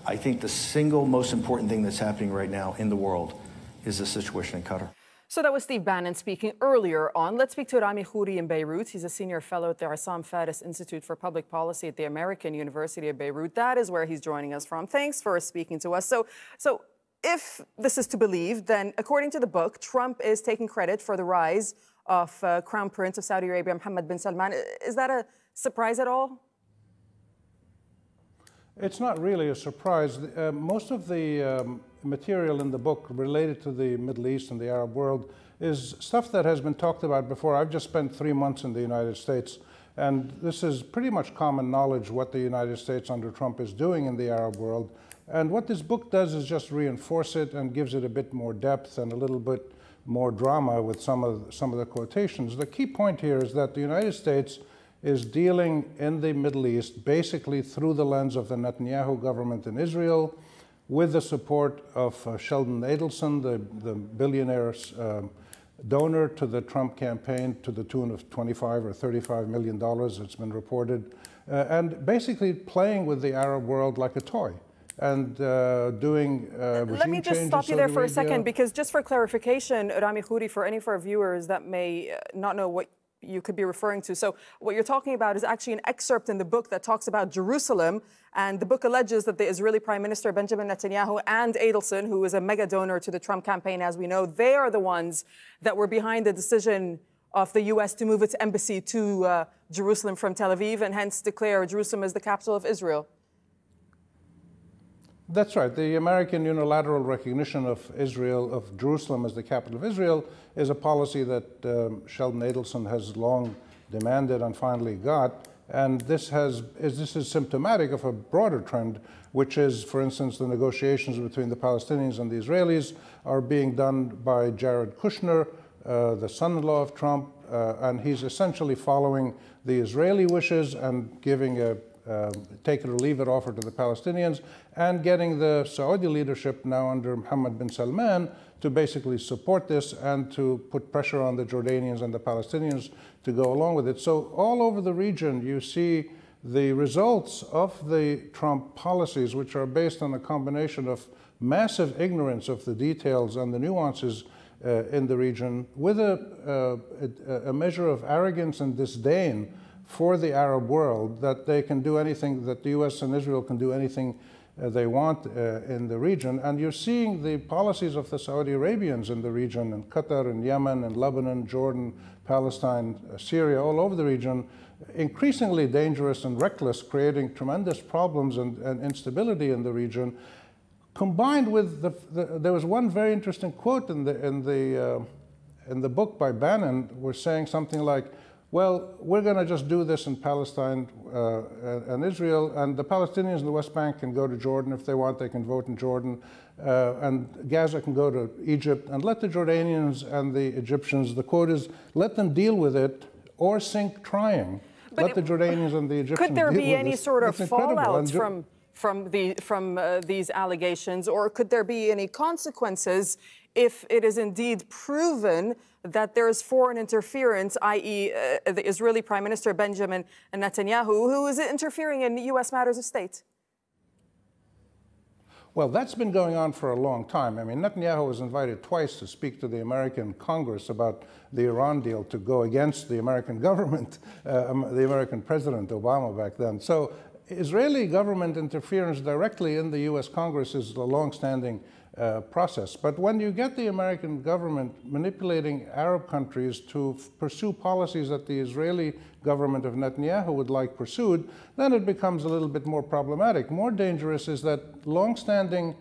I think the single most important thing that's happening right now in the world is the situation in Qatar. So that was Steve Bannon speaking earlier on. Let's speak to Rami Khouri in Beirut. He's a senior fellow at the Assam Faris Institute for Public Policy at the American University of Beirut. That is where he's joining us from. Thanks for speaking to us. So if this is to believe, then according to the book, Trump is taking credit for the rise of Crown Prince of Saudi Arabia, Mohammed bin Salman. Is that a surprise at all? It's not really a surprise. Most of the material in the book related to the Middle East and the Arab world is stuff that has been talked about before. I've just spent 3 months in the United States, and this is pretty much common knowledge what the United States under Trump is doing in the Arab world. And what this book does is just reinforce it and gives it a bit more depth and a little bit more drama with some of the quotations. The key point here is that the United States is dealing in the Middle East basically through the lens of the Netanyahu government in Israel, with the support of Sheldon Adelson, the billionaire donor to the Trump campaign, to the tune of $25 or $35 million, it's been reported, and basically playing with the Arab world like a toy. And doing regime Let me just stop you there for a second, because just for clarification, Rami Khouri, for any of our viewers that may not know what you could be referring to. So what you're talking about is actually an excerpt in the book that talks about Jerusalem, and the book alleges that the Israeli Prime Minister Benjamin Netanyahu and Adelson, who is a mega donor to the Trump campaign, as we know, they are the ones that were behind the decision of the U.S. to move its embassy to Jerusalem from Tel Aviv, and hence declare Jerusalem as the capital of Israel. That's right. The American unilateral recognition of Israel, of Jerusalem as the capital of Israel, is a policy that Sheldon Adelson has long demanded and finally got. And this is symptomatic of a broader trend, which is, for instance, the negotiations between the Palestinians and the Israelis are being done by Jared Kushner, the son-in-law of Trump, and he's essentially following the Israeli wishes and giving a take it or leave it offer to the Palestinians, and getting the Saudi leadership now under Mohammed bin Salman to basically support this and to put pressure on the Jordanians and the Palestinians to go along with it. So all over the region you see the results of the Trump policies, which are based on a combination of massive ignorance of the details and the nuances in the region, with a measure of arrogance and disdain for the Arab world, that they can do anything, that the U.S. and Israel can do anything they want in the region. And you're seeing the policies of the Saudi Arabians in the region, in Qatar, in Yemen, in Lebanon, Jordan, Palestine, Syria, all over the region, increasingly dangerous and reckless, creating tremendous problems and instability in the region. Combined with there was one very interesting quote in the book by Bannon, was saying something like, well, we're going to just do this in Palestine and Israel, and the Palestinians in the West Bank can go to Jordan if they want. They can vote in Jordan, and Gaza can go to Egypt, and let the Jordanians and the Egyptians, the quote is, let them deal with it or sink trying. But let the Jordanians and the Egyptians could there deal be with any this. sort of It's incredible. fallout from these allegations, or could there be any consequences if it is indeed proven that there is foreign interference, i.e. The Israeli Prime Minister Benjamin Netanyahu, who is interfering in U.S. matters of state? Well, that's been going on for a long time. I mean, Netanyahu was invited twice to speak to the American Congress about the Iran deal, to go against the American government, the American President Obama back then. So Israeli government interference directly in the U.S. Congress is a long-standing process. But when you get the American government manipulating Arab countries to pursue policies that the Israeli government of Netanyahu would like pursued, then it becomes a little bit more problematic. More dangerous is that long-standing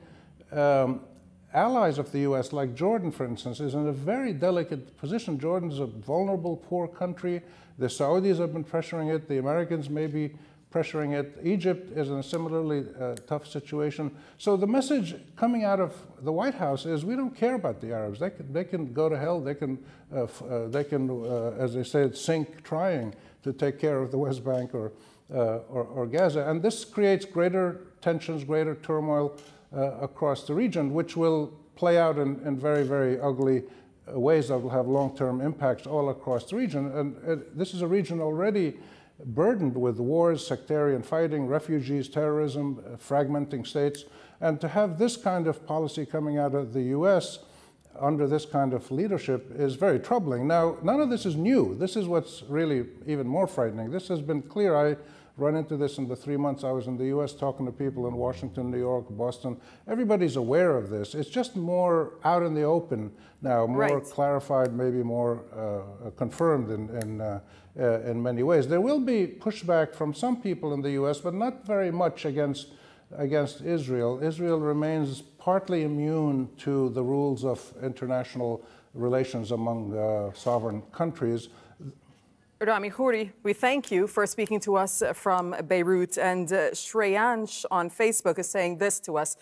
allies of the U.S., like Jordan, for instance, is in a very delicate position. Jordan's a vulnerable, poor country. The Saudis have been pressuring it. The Americans may be pressuring it. Egypt is in a similarly tough situation. So the message coming out of the White House is, we don't care about the Arabs. They can go to hell. They can, as they say, sink trying to take care of the West Bank or Gaza. And this creates greater tensions, greater turmoil across the region, which will play out in very, very ugly ways that will have long-term impacts all across the region. And this is a region already burdened with wars, sectarian fighting, refugees, terrorism, fragmenting states. And to have this kind of policy coming out of the US under this kind of leadership is very troubling. Now, none of this is new. This is what's really even more frightening. This has been clear. I run into this in the 3 months I was in the US talking to people in Washington, New York, Boston. Everybody's aware of this. It's just more out in the open now, more clarified, maybe more confirmed in many ways. There will be pushback from some people in the US, but not very much against Israel. Israel remains partly immune to the rules of international relations among sovereign countries. Rami Khouri, we thank you for speaking to us from Beirut. And Shreyansh on Facebook is saying this to us.